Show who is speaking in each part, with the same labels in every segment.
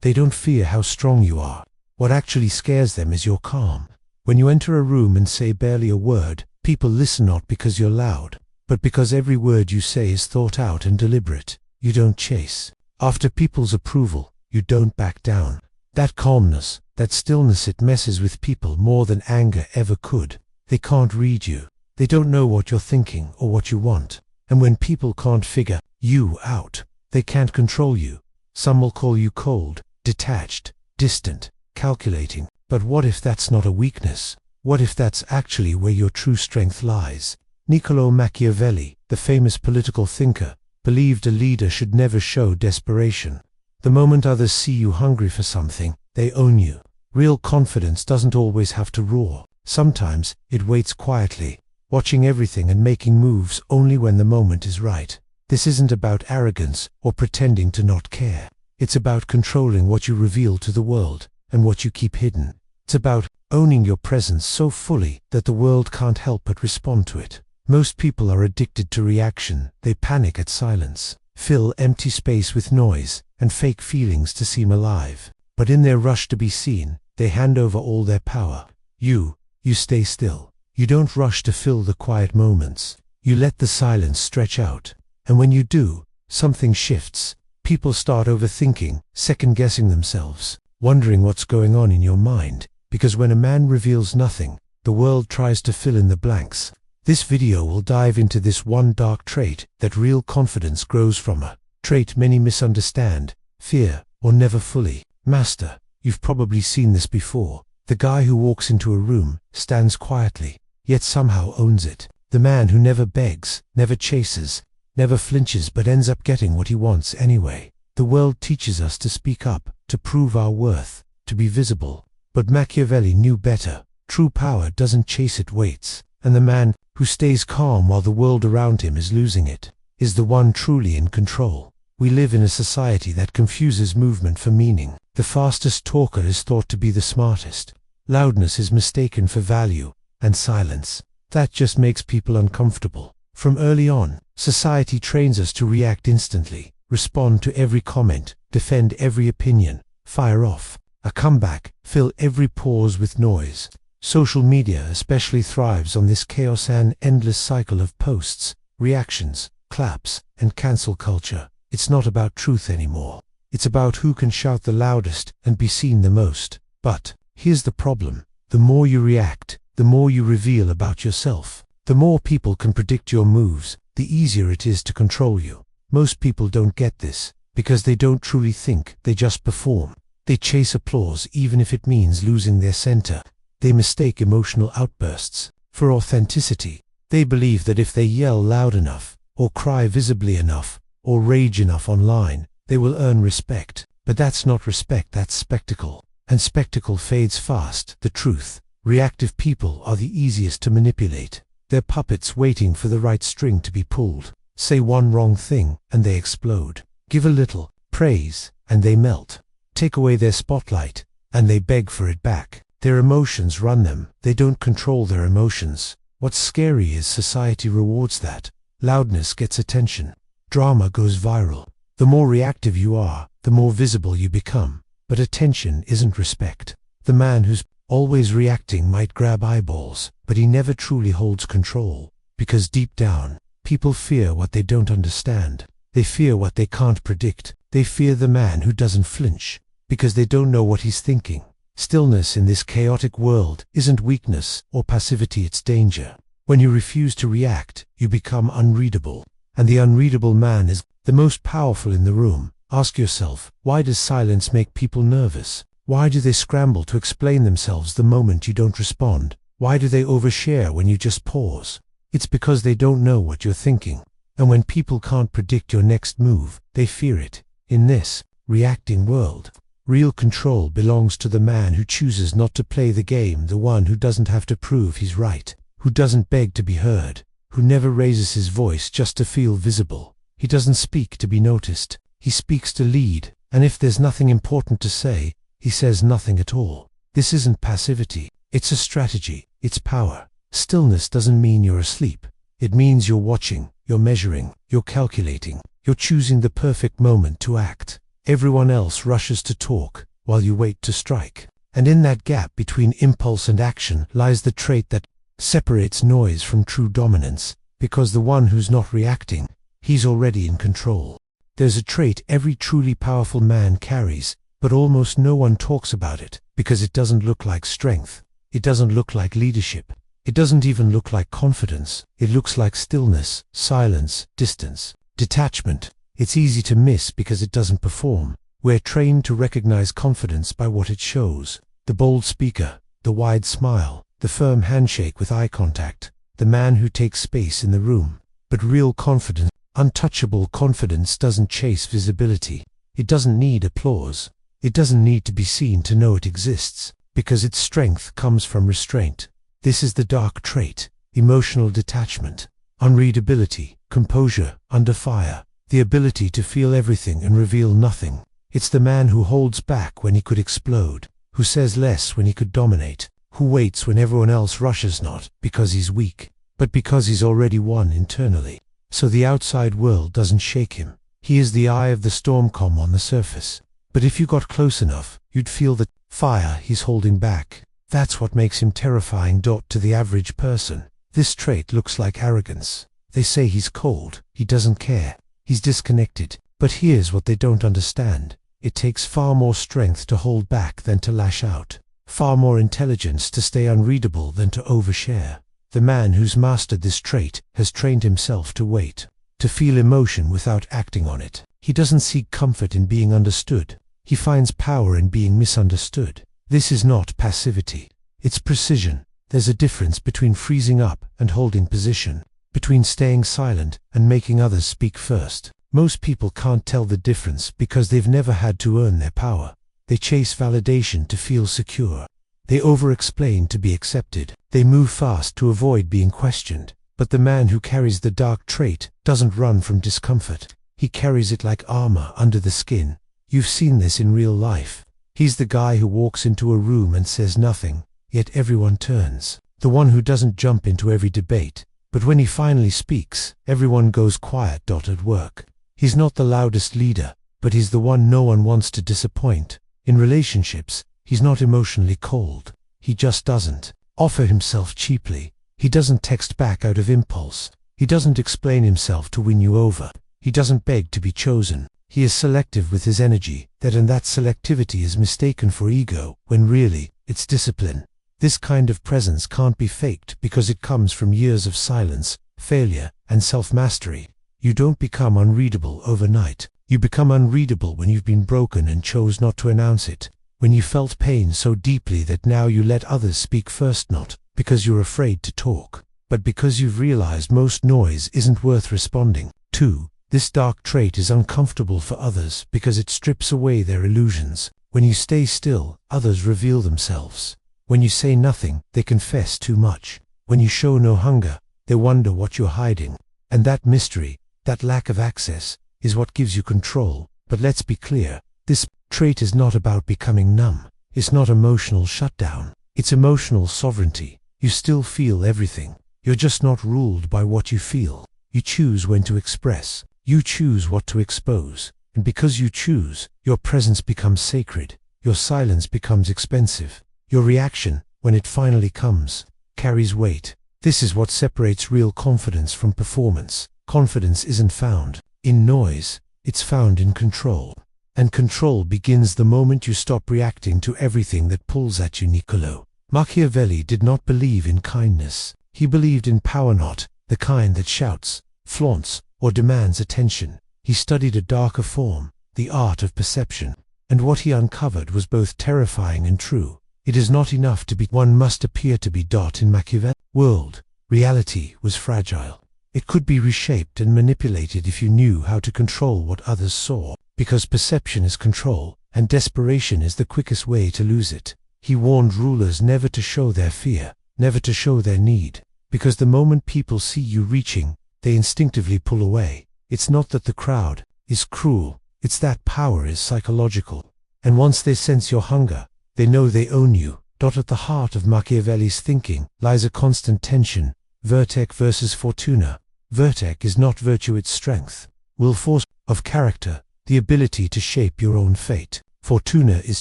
Speaker 1: They don't fear how strong you are. What actually scares them is your calm. When you enter a room and say barely a word, people listen not because you're loud, but because every word you say is thought out and deliberate. You don't chase after people's approval. You don't back down. That calmness, that stillness, it messes with people more than anger ever could. They can't read you. They don't know what you're thinking or what you want. And when people can't figure you out, they can't control you. Some will call you cold, detached, distant, calculating. But what if that's not a weakness? What if that's actually where your true strength lies? Niccolo Machiavelli, the famous political thinker, believed a leader should never show desperation. The moment others see you hungry for something, they own you. Real confidence doesn't always have to roar. Sometimes it waits quietly, watching everything and making moves only when the moment is right. This isn't about arrogance or pretending to not care. It's about controlling what you reveal to the world and what you keep hidden. It's about owning your presence so fully that the world can't help but respond to it. Most people are addicted to reaction. They panic at silence, fill empty space with noise, and fake feelings to seem alive. But in their rush to be seen, they hand over all their power. You stay still. You don't rush to fill the quiet moments. You let the silence stretch out. And when you do, something shifts. People start overthinking, second-guessing themselves, wondering what's going on in your mind. Because when a man reveals nothing, the world tries to fill in the blanks. This video will dive into this one dark trait that real confidence grows from, a trait many misunderstand, fear, or never fully master. You've probably seen this before. The guy who walks into a room, stands quietly, yet somehow owns it. The man who never begs, never chases, never flinches, but ends up getting what he wants anyway. The world teaches us to speak up, to prove our worth, to be visible. But Machiavelli knew better. True power doesn't chase, it waits. And the man who stays calm while the world around him is losing it is the one truly in control. We live in a society that confuses movement for meaning. The fastest talker is thought to be the smartest. Loudness is mistaken for value, and silence, that just makes people uncomfortable. From early on, society trains us to react instantly, respond to every comment, defend every opinion, fire off a comeback, fill every pause with noise. Social media especially thrives on this chaos and endless cycle of posts, reactions, claps, and cancel culture. It's not about truth anymore. It's about who can shout the loudest and be seen the most. But here's the problem. The more you react, the more you reveal about yourself. The more people can predict your moves, the easier it is to control you. Most people don't get this, because they don't truly think, they just perform. They chase applause even if it means losing their center. They mistake emotional outbursts for authenticity. They believe that if they yell loud enough, or cry visibly enough, or rage enough online, they will earn respect. But that's not respect, that's spectacle. And spectacle fades fast. The truth: reactive people are the easiest to manipulate. They're puppets waiting for the right string to be pulled. Say one wrong thing, and they explode. Give a little praise, and they melt. Take away their spotlight, and they beg for it back. Their emotions run them. They don't control their emotions. What's scary is society rewards that. Loudness gets attention. Drama goes viral. The more reactive you are, the more visible you become. But attention isn't respect. The man who's always reacting might grab eyeballs, but he never truly holds control. Because deep down, people fear what they don't understand. They fear what they can't predict. They fear the man who doesn't flinch, because they don't know what he's thinking. Stillness in this chaotic world isn't weakness or passivity, it's danger. When you refuse to react, you become unreadable. And the unreadable man is the most powerful in the room. Ask yourself, why does silence make people nervous? Why do they scramble to explain themselves the moment you don't respond? Why do they overshare when you just pause? It's because they don't know what you're thinking. And when people can't predict your next move, they fear it. In this reacting world, real control belongs to the man who chooses not to play the game, the one who doesn't have to prove he's right, who doesn't beg to be heard, who never raises his voice just to feel visible. He doesn't speak to be noticed. He speaks to lead, and if there's nothing important to say, he says nothing at all. This isn't passivity. It's a strategy. It's power. Stillness doesn't mean you're asleep. It means you're watching, you're measuring, you're calculating, you're choosing the perfect moment to act. Everyone else rushes to talk, while you wait to strike. And in that gap between impulse and action lies the trait that separates noise from true dominance, because the one who's not reacting, he's already in control. There's a trait every truly powerful man carries, but almost no one talks about it, because it doesn't look like strength. It doesn't look like leadership. It doesn't even look like confidence. It looks like stillness, silence, distance, detachment. It's easy to miss because it doesn't perform. We're trained to recognize confidence by what it shows. The bold speaker, the wide smile, the firm handshake with eye contact, the man who takes space in the room. But real confidence, untouchable confidence, doesn't chase visibility. It doesn't need applause. It doesn't need to be seen to know it exists, because its strength comes from restraint. This is the dark trait: emotional detachment, unreadability, composure under fire, the ability to feel everything and reveal nothing. It's the man who holds back when he could explode, who says less when he could dominate, who waits when everyone else rushes, not because he's weak, but because he's already won internally. So the outside world doesn't shake him. He is the eye of the storm calm on the surface. But if you got close enough, you'd feel the fire he's holding back. That's what makes him terrifying. To the average person, this trait looks like arrogance. They say he's cold, he doesn't care, he's disconnected. But here's what they don't understand. It takes far more strength to hold back than to lash out. Far more intelligence to stay unreadable than to overshare. The man who's mastered this trait has trained himself to wait, to feel emotion without acting on it. He doesn't seek comfort in being understood. He finds power in being misunderstood. This is not passivity. It's precision. There's a difference between freezing up and holding position, between staying silent and making others speak first. Most people can't tell the difference because they've never had to earn their power. They chase validation to feel secure. They over-explain to be accepted. They move fast to avoid being questioned. But the man who carries the dark trait doesn't run from discomfort. He carries it like armor under the skin. You've seen this in real life. He's the guy who walks into a room and says nothing, yet everyone turns. The one who doesn't jump into every debate, but when he finally speaks, everyone goes quiet. At work, he's not the loudest leader, but he's the one no one wants to disappoint. In relationships, he's not emotionally cold. He just doesn't offer himself cheaply. He doesn't text back out of impulse. He doesn't explain himself to win you over. He doesn't beg to be chosen. He is selective with his energy, and that selectivity is mistaken for ego, when really, it's discipline. This kind of presence can't be faked because it comes from years of silence, failure, and self-mastery. You don't become unreadable overnight. You become unreadable when you've been broken and chose not to announce it. When you felt pain so deeply that now you let others speak first, not because you're afraid to talk, but because you've realized most noise isn't worth responding to. This dark trait is uncomfortable for others because it strips away their illusions. When you stay still, others reveal themselves. When you say nothing, they confess too much. When you show no hunger, they wonder what you're hiding. And that mystery, that lack of access, is what gives you control. But let's be clear, this trait is not about becoming numb. It's not emotional shutdown. It's emotional sovereignty. You still feel everything. You're just not ruled by what you feel. You choose when to express. You choose what to expose. And because you choose, your presence becomes sacred. Your silence becomes expensive. Your reaction, when it finally comes, carries weight. This is what separates real confidence from performance. Confidence isn't found in noise. It's found in control. And control begins the moment you stop reacting to everything that pulls at you. Niccolo Machiavelli did not believe in kindness. He believed in power, not the kind that shouts, flaunts, or demands attention. He studied a darker form, the art of perception, and what he uncovered was both terrifying and true. It is not enough to be, one must appear to be. In Machiavelli's world, reality was fragile. It could be reshaped and manipulated if you knew how to control what others saw, because perception is control, and desperation is the quickest way to lose it. He warned rulers never to show their fear, never to show their need, because the moment people see you reaching, they instinctively pull away. It's not that the crowd is cruel, it's that power is psychological. And once they sense your hunger, they know they own you. At the heart of Machiavelli's thinking lies a constant tension, virtue versus fortuna. Virtue is not virtue, it's strength, will, force of character, the ability to shape your own fate. Fortuna is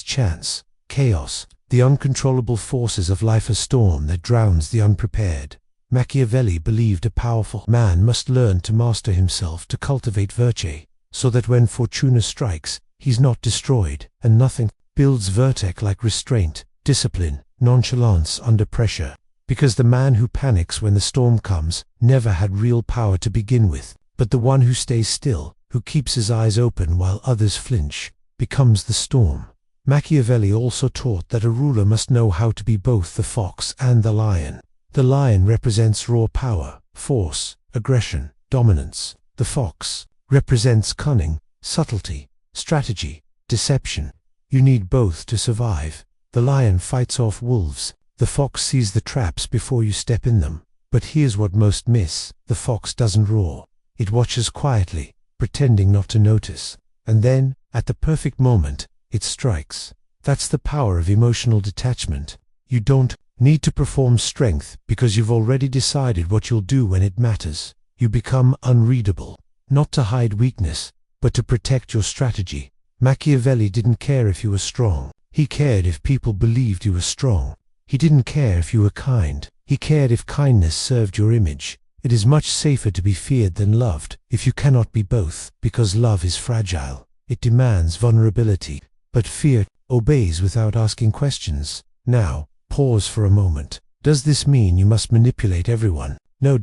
Speaker 1: chance, chaos, the uncontrollable forces of life, a storm that drowns the unprepared. Machiavelli believed a powerful man must learn to master himself, to cultivate virtue, so that when fortuna strikes, he's not destroyed, and nothing builds virtue like restraint, discipline, nonchalance under pressure. Because the man who panics when the storm comes never had real power to begin with, but the one who stays still, who keeps his eyes open while others flinch, becomes the storm. Machiavelli also taught that a ruler must know how to be both the fox and the lion. The lion represents raw power, force, aggression, dominance. The fox represents cunning, subtlety, strategy, deception. You need both to survive. The lion fights off wolves. The fox sees the traps before you step in them. But here's what most miss: the fox doesn't roar. It watches quietly, pretending not to notice. And then, at the perfect moment, it strikes. That's the power of emotional detachment. You don't need to perform strength because you've already decided what you'll do when it matters. You become unreadable, not to hide weakness, but to protect your strategy. Machiavelli didn't care if you were strong. He cared if people believed you were strong. He didn't care if you were kind. He cared if kindness served your image. It is much safer to be feared than loved if you cannot be both, because love is fragile. It demands vulnerability, but fear obeys without asking questions. Now, pause for a moment. Does this mean you must manipulate everyone? No.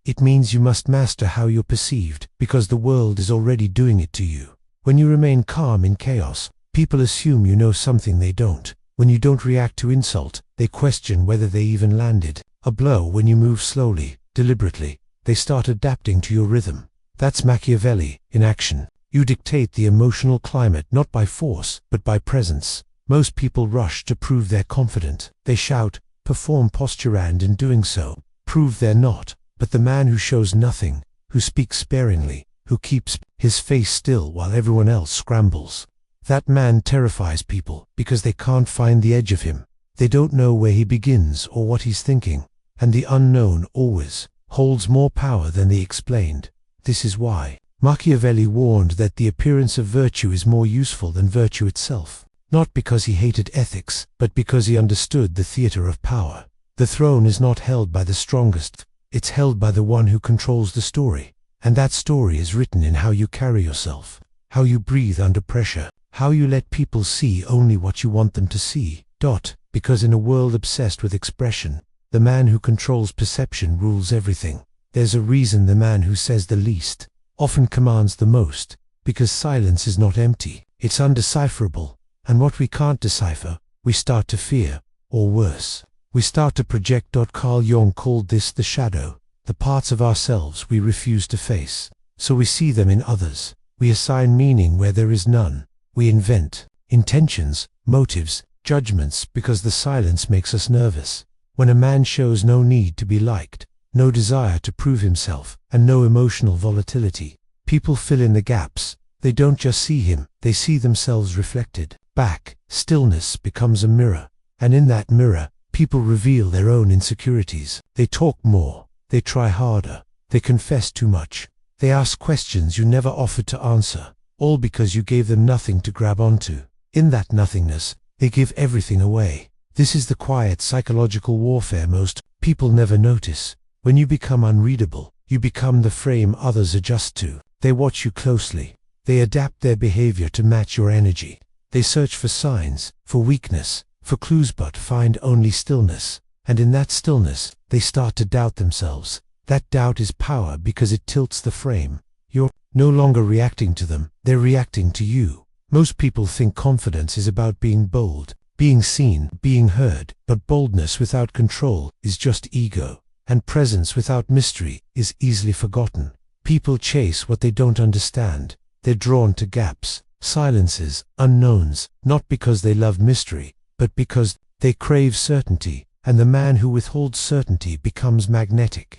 Speaker 1: It means you must master how you're perceived, because the world is already doing it to you. When you remain calm in chaos, people assume you know something they don't. When you don't react to insult, they question whether they even landed a blow. When you move slowly, deliberately, they start adapting to your rhythm. That's Machiavelli in action. You dictate the emotional climate not by force, but by presence. Most people rush to prove they're confident. They shout, perform posture, and in doing so, prove they're not. But the man who shows nothing, who speaks sparingly, who keeps his face still while everyone else scrambles, that man terrifies people because they can't find the edge of him. They don't know where he begins or what he's thinking, and the unknown always holds more power than the explained. This is why Machiavelli warned that the appearance of virtue is more useful than virtue itself. Not because he hated ethics, but because he understood the theater of power. The throne is not held by the strongest, it's held by the one who controls the story. And that story is written in how you carry yourself, how you breathe under pressure, how you let people see only what you want them to see. Because in a world obsessed with expression, the man who controls perception rules everything. There's a reason the man who says the least often commands the most, because silence is not empty, it's undecipherable. And what we can't decipher, we start to fear, or worse, we start to project. Carl Jung called this the shadow, the parts of ourselves we refuse to face. So we see them in others. We assign meaning where there is none. We invent intentions, motives, judgments because the silence makes us nervous. When a man shows no need to be liked, no desire to prove himself, and no emotional volatility, people fill in the gaps. They don't just see him, they see themselves reflected back. Stillness becomes a mirror, and in that mirror, people reveal their own insecurities. They talk more, they try harder, they confess too much, they ask questions you never offered to answer, all because you gave them nothing to grab onto. In that nothingness, they give everything away. This is the quiet psychological warfare most people never notice. When you become unreadable, you become the frame others adjust to. They watch you closely. They adapt their behavior to match your energy. They search for signs, for weakness, for clues, but find only stillness. And in that stillness, they start to doubt themselves. That doubt is power because it tilts the frame. You're no longer reacting to them, they're reacting to you. Most people think confidence is about being bold, being seen, being heard, but boldness without control is just ego, and presence without mystery is easily forgotten. People chase what they don't understand. They're drawn to gaps, silences, unknowns, not because they love mystery, but because they crave certainty, and the man who withholds certainty becomes magnetic.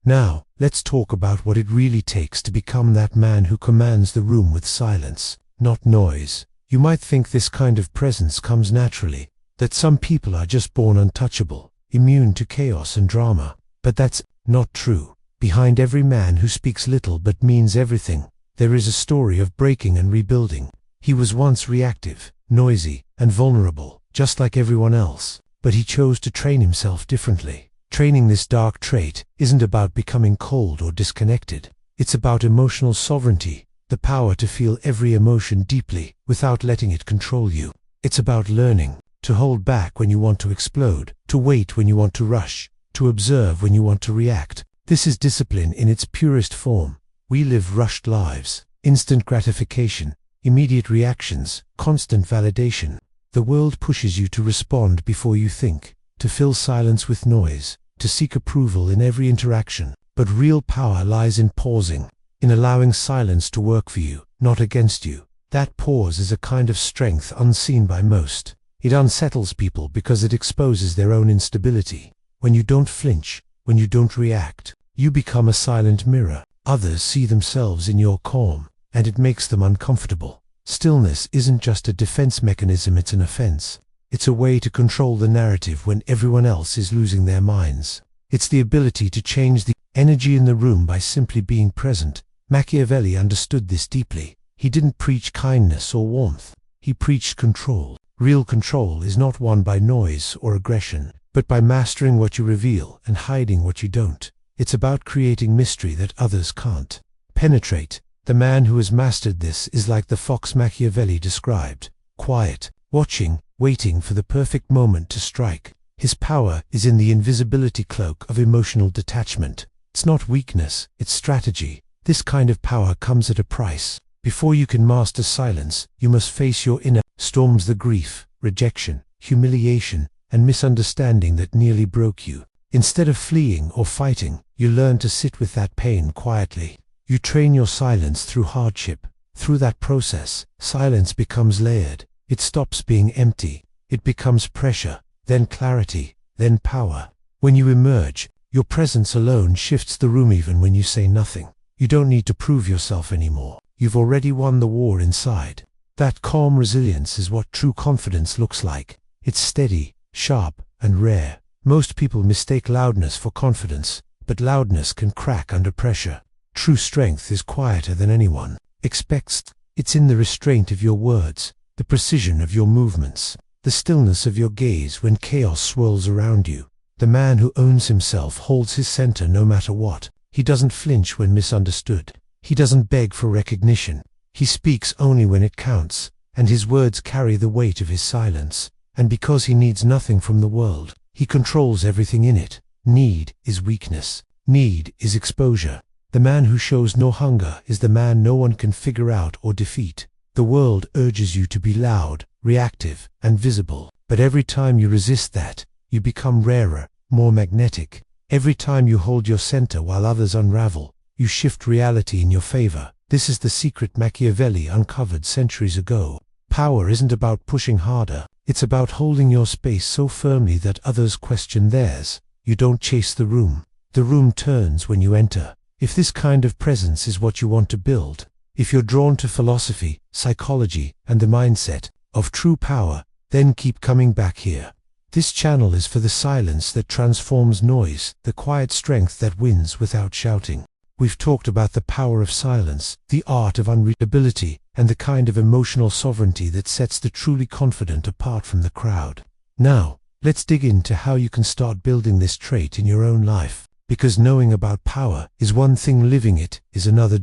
Speaker 1: Now, let's talk about what it really takes to become that man who commands the room with silence, not noise. You might think this kind of presence comes naturally, that some people are just born untouchable, immune to chaos and drama, but that's not true. Behind every man who speaks little but means everything, there is a story of breaking and rebuilding. He was once reactive, noisy, and vulnerable, just like everyone else, but he chose to train himself differently. Training this dark trait isn't about becoming cold or disconnected. It's about emotional sovereignty, the power to feel every emotion deeply without letting it control you. It's about learning to hold back when you want to explode, to wait when you want to rush, to observe when you want to react. This is discipline in its purest form. We live rushed lives, instant gratification, immediate reactions, constant validation. The world pushes you to respond before you think, to fill silence with noise, to seek approval in every interaction. But real power lies in pausing, in allowing silence to work for you, not against you. That pause is a kind of strength unseen by most. It unsettles people because it exposes their own instability. When you don't flinch, when you don't react, you become a silent mirror. Others see themselves in your calm, and it makes them uncomfortable. Stillness isn't just a defense mechanism, it's an offense. It's a way to control the narrative when everyone else is losing their minds. It's the ability to change the energy in the room by simply being present. Machiavelli understood this deeply. He didn't preach kindness or warmth. He preached control. Real control is not won by noise or aggression, but by mastering what you reveal and hiding what you don't. It's about creating mystery that others can't penetrate. The man who has mastered this is like the fox Machiavelli described, quiet, watching, waiting for the perfect moment to strike. His power is in the invisibility cloak of emotional detachment. It's not weakness, it's strategy. This kind of power comes at a price. Before you can master silence, you must face your inner storms, the grief, rejection, humiliation, and misunderstanding that nearly broke you. Instead of fleeing or fighting, you learn to sit with that pain quietly. You train your silence through hardship. Through that process, silence becomes layered. It stops being empty. It becomes pressure, then clarity, then power. When you emerge, your presence alone shifts the room even when you say nothing. You don't need to prove yourself anymore. You've already won the war inside. That calm resilience is what true confidence looks like. It's steady, sharp, and rare. Most people mistake loudness for confidence, but loudness can crack under pressure. True strength is quieter than anyone expects. It's in the restraint of your words, the precision of your movements, the stillness of your gaze when chaos swirls around you. The man who owns himself holds his center no matter what. He doesn't flinch when misunderstood. He doesn't beg for recognition. He speaks only when it counts, and his words carry the weight of his silence. And because he needs nothing from the world, he controls everything in it. Need is weakness. Need is exposure. The man who shows no hunger is the man no one can figure out or defeat. The world urges you to be loud, reactive, and visible. But every time you resist that, you become rarer, more magnetic. Every time you hold your center while others unravel, you shift reality in your favor. This is the secret Machiavelli uncovered centuries ago. Power isn't about pushing harder. It's about holding your space so firmly that others question theirs. You don't chase the room. The room turns when you enter. If this kind of presence is what you want to build, if you're drawn to philosophy, psychology, and the mindset of true power, then keep coming back here. This channel is for the silence that transforms noise, the quiet strength that wins without shouting. We've talked about the power of silence, the art of unreadability, and the kind of emotional sovereignty that sets the truly confident apart from the crowd. Now, let's dig into how you can start building this trait in your own life. Because knowing about power is one thing, living it is another.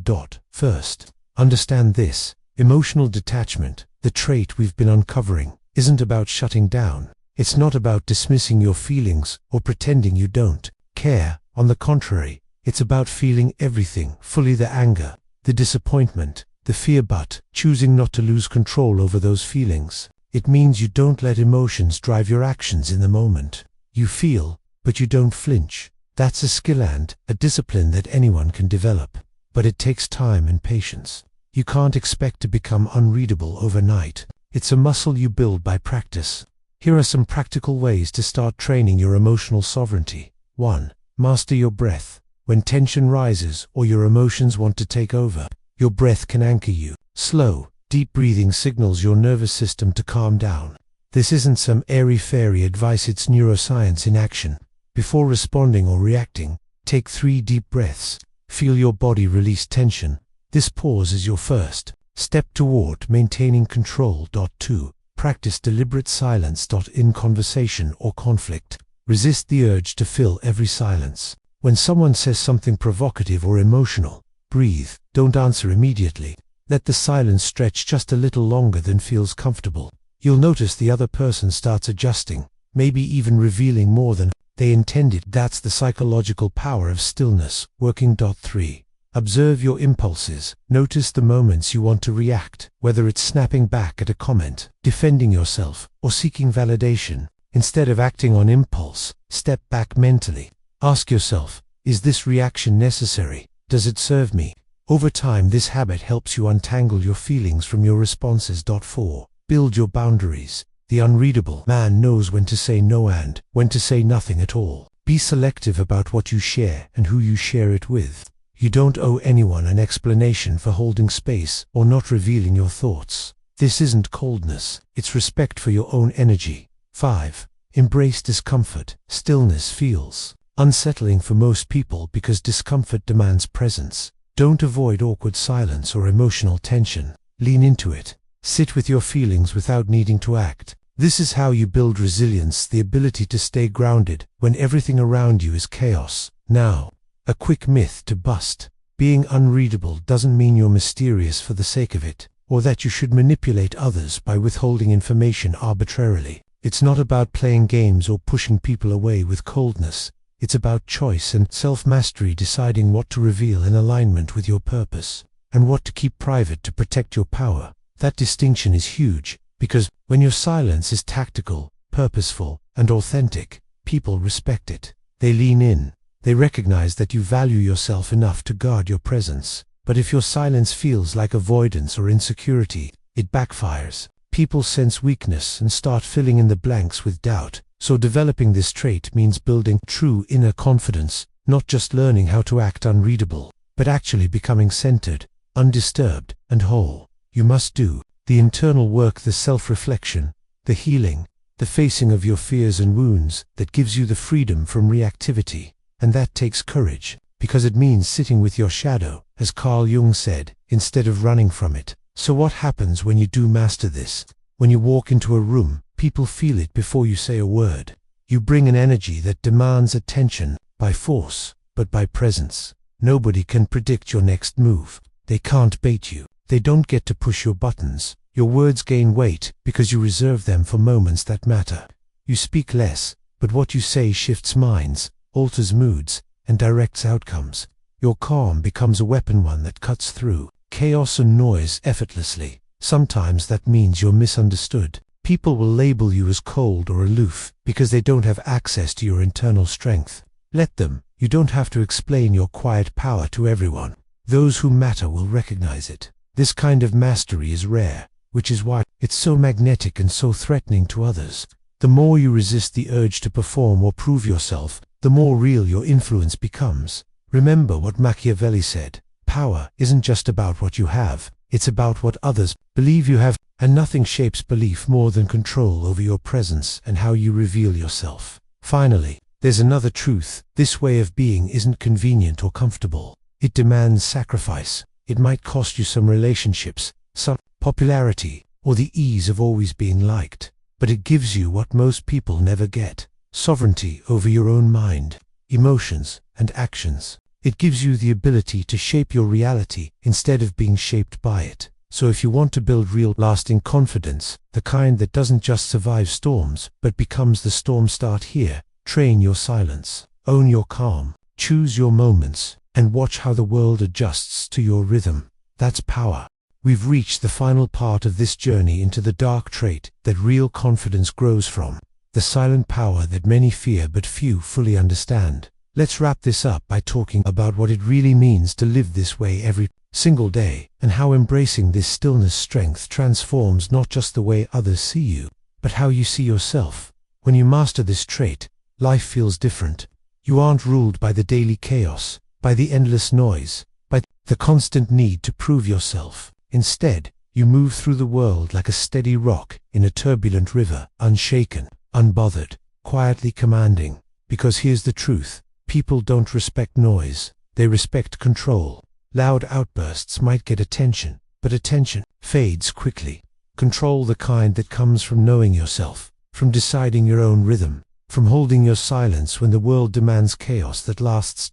Speaker 1: First, understand this. Emotional detachment, the trait we've been uncovering, isn't about shutting down. It's not about dismissing your feelings or pretending you don't care. On the contrary, it's about feeling everything fully, the anger, the disappointment, the fear, but choosing not to lose control over those feelings. It means you don't let emotions drive your actions in the moment. You feel, but you don't flinch. That's a skill and a discipline that anyone can develop, but it takes time and patience. You can't expect to become unreadable overnight. It's a muscle you build by practice. Here are some practical ways to start training your emotional sovereignty. 1. Master your breath. When tension rises or your emotions want to take over, your breath can anchor you. Slow, deep breathing signals your nervous system to calm down. This isn't some airy-fairy advice, it's neuroscience in action. Before responding or reacting, take 3 deep breaths. Feel your body release tension. This pause is your first step toward maintaining control. 2. Practice deliberate silence. In conversation or conflict, resist the urge to fill every silence. When someone says something provocative or emotional, breathe. Don't answer immediately. Let the silence stretch just a little longer than feels comfortable. You'll notice the other person starts adjusting, maybe even revealing more than they intended. That's the psychological power of stillness working. 3. Observe your impulses. Notice the moments you want to react, whether it's snapping back at a comment, defending yourself, or seeking validation. Instead of acting on impulse, step back mentally. Ask yourself, is this reaction necessary? Does it serve me? Over time, this habit helps you untangle your feelings from your responses. 4. Build your boundaries. The unreadable man knows when to say no and when to say nothing at all. Be selective about what you share and who you share it with. You don't owe anyone an explanation for holding space or not revealing your thoughts. This isn't coldness, it's respect for your own energy. 5. Embrace discomfort. Stillness feels unsettling for most people because discomfort demands presence. Don't avoid awkward silence or emotional tension. Lean into it. Sit with your feelings without needing to act. This is how you build resilience, the ability to stay grounded when everything around you is chaos. Now, a quick myth to bust. Being unreadable doesn't mean you're mysterious for the sake of it, or that you should manipulate others by withholding information arbitrarily. It's not about playing games or pushing people away with coldness. It's about choice and self-mastery, deciding what to reveal in alignment with your purpose, and what to keep private to protect your power. That distinction is huge, because when your silence is tactical, purposeful, and authentic, people respect it. They lean in. They recognize that you value yourself enough to guard your presence. But if your silence feels like avoidance or insecurity, it backfires. People sense weakness and start filling in the blanks with doubt. So developing this trait means building true inner confidence, not just learning how to act unreadable, but actually becoming centered, undisturbed, and whole. You must do the internal work, the self-reflection, the healing, the facing of your fears and wounds that gives you the freedom from reactivity. And that takes courage, because it means sitting with your shadow, as Carl Jung said, instead of running from it. So what happens when you do master this? When you walk into a room, people feel it before you say a word. You bring an energy that demands attention, by force, but by presence. Nobody can predict your next move. They can't bait you. They don't get to push your buttons. Your words gain weight because you reserve them for moments that matter. You speak less, but what you say shifts minds, alters moods, and directs outcomes. Your calm becomes a weapon, one that cuts through chaos and noise effortlessly. Sometimes that means you're misunderstood. People will label you as cold or aloof because they don't have access to your internal strength. Let them. You don't have to explain your quiet power to everyone. Those who matter will recognize it. This kind of mastery is rare, which is why it's so magnetic and so threatening to others. The more you resist the urge to perform or prove yourself, the more real your influence becomes. Remember what Machiavelli said: power isn't just about what you have, it's about what others believe you have, and nothing shapes belief more than control over your presence and how you reveal yourself. Finally, there's another truth: this way of being isn't convenient or comfortable. It demands sacrifice. It might cost you some relationships, some popularity, or the ease of always being liked, but it gives you what most people never get: sovereignty over your own mind, emotions, and actions. It gives you the ability to shape your reality instead of being shaped by it. So if you want to build real, lasting confidence, the kind that doesn't just survive storms, but becomes the storm, start here. Train your silence. Own your calm. Choose your moments, and watch how the world adjusts to your rhythm. That's power. We've reached the final part of this journey into the dark trait that real confidence grows from. The silent power that many fear but few fully understand. Let's wrap this up by talking about what it really means to live this way every single day, and how embracing this stillness strength transforms not just the way others see you, but how you see yourself. When you master this trait, life feels different. You aren't ruled by the daily chaos, by the endless noise, by the constant need to prove yourself. Instead, you move through the world like a steady rock in a turbulent river, unshaken, unbothered, quietly commanding. Because here's the truth: people don't respect noise, they respect control. Loud outbursts might get attention, but attention fades quickly. Control the kind that comes from knowing yourself, from deciding your own rhythm, from holding your silence when the world demands chaos that lasts.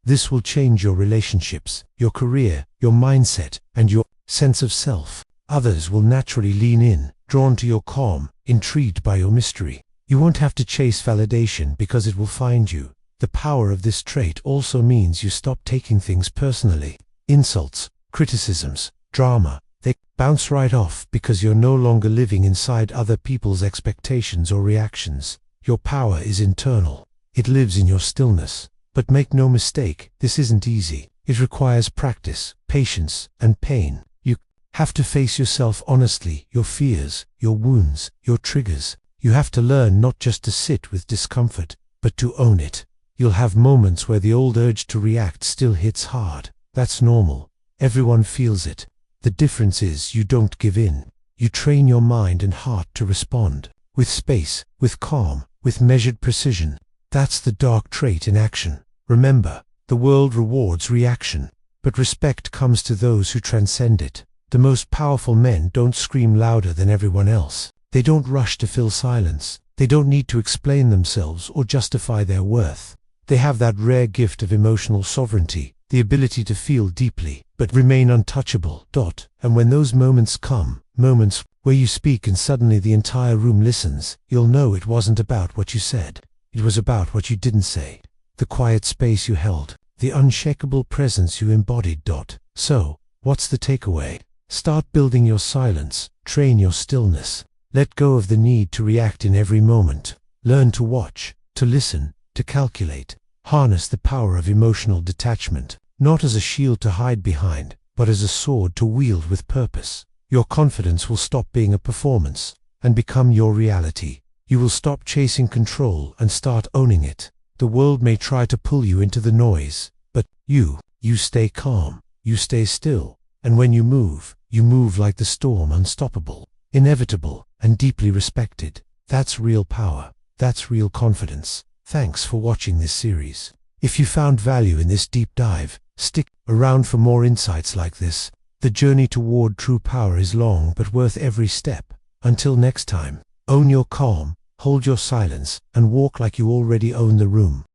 Speaker 1: This will change your relationships, your career, your mindset, and your sense of self. Others will naturally lean in, drawn to your calm, intrigued by your mystery. You won't have to chase validation because it will find you. The power of this trait also means you stop taking things personally. Insults, criticisms, drama, they bounce right off because you're no longer living inside other people's expectations or reactions. Your power is internal. It lives in your stillness. But make no mistake, this isn't easy. It requires practice, patience, and pain. You have to face yourself honestly, your fears, your wounds, your triggers. You have to learn not just to sit with discomfort, but to own it. You'll have moments where the old urge to react still hits hard. That's normal. Everyone feels it. The difference is you don't give in. You train your mind and heart to respond. With space, with calm, with measured precision. That's the dark trait in action. Remember, the world rewards reaction, but respect comes to those who transcend it. The most powerful men don't scream louder than everyone else. They don't rush to fill silence. They don't need to explain themselves or justify their worth. They have that rare gift of emotional sovereignty, the ability to feel deeply, but remain untouchable. And when those moments come, moments where you speak and suddenly the entire room listens, you'll know it wasn't about what you said. It was about what you didn't say. The quiet space you held, the unshakable presence you embodied. So, what's the takeaway? Start building your silence, train your stillness. Let go of the need to react in every moment. Learn to watch, to listen, to calculate. Harness the power of emotional detachment, not as a shield to hide behind, but as a sword to wield with purpose. Your confidence will stop being a performance and become your reality. You will stop chasing control and start owning it. The world may try to pull you into the noise, but you stay calm, you stay still, and when you move like the storm, unstoppable, inevitable, and deeply respected. That's real power. That's real confidence. Thanks for watching this series. If you found value in this deep dive, stick around for more insights like this. The journey toward true power is long but worth every step. Until next time, own your calm, hold your silence, and walk like you already own the room.